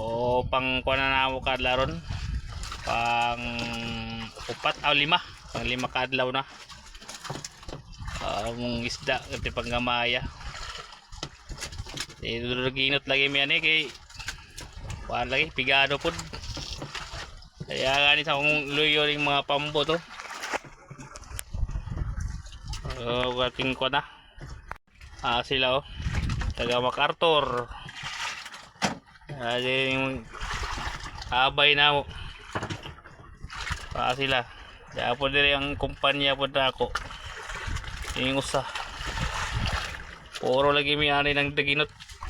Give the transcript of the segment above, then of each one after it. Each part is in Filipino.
o pang kuha na mo kadlaw ron, pang upat o lima, pang lima kadlaw na mong isda kasi pang gamaya ginot lagi mi ani kay kuha lagi pigado pod kaya gani sa akong luyo ring mga pambo to gating ko na sila taga MacArthur yung abay na mo sila kaya po diri ang kumpanya po na ako yung usa puro lagi may ani ng daginot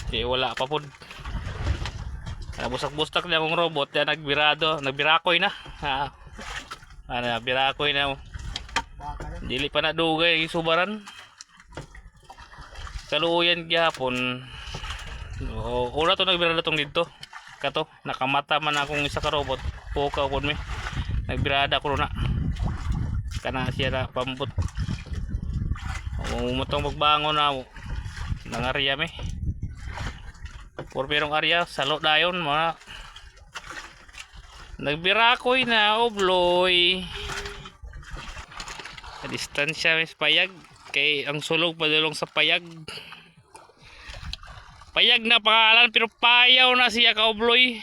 di wala pa po busak-busak na akong robot yan nagbirakoy na birakoy na dili pa na dugay subaran kaluyan gyapon una to nagbirada tong dito kato nakamata man akong isa ka robot pukaw pod mi nagbirada ko na kana siya na pambot umutong magbangon na nangarya mi por perong area salo dayon mga nagbirakoy na obloy sa distansya may payag kay ang sulog padulong sa payag na pangalan pero payaw na siya ka obloy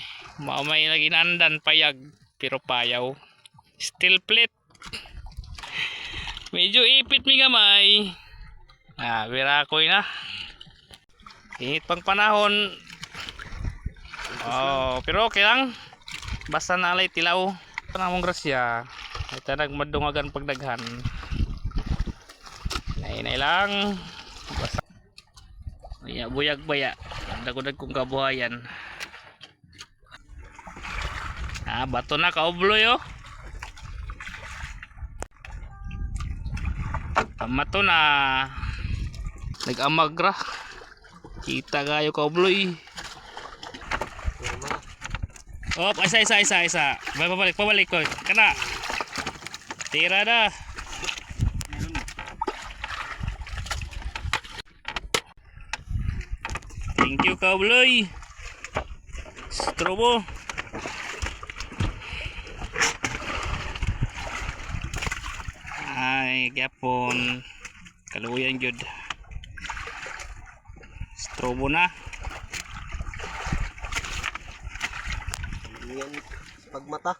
may naginandan payag pero payaw steel plate medyo ipit mi gamay birakoy na init pang panahon pero okay lang basta nalay tilaw panamong grasya ito nagmadungagan pagdaghan nay lang basta buyag baya dagudag kong kabuhayan bato na kaobloy mato na nag-amagra kita kayo kaobloy isa pabalik ko kana tira na thank you kaobloy strobo ay gapon kaluyan jud strobo na yan pagmata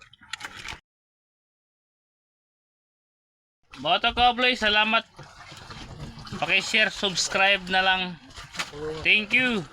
boto kaobloy salamat paki-share subscribe na lang thank you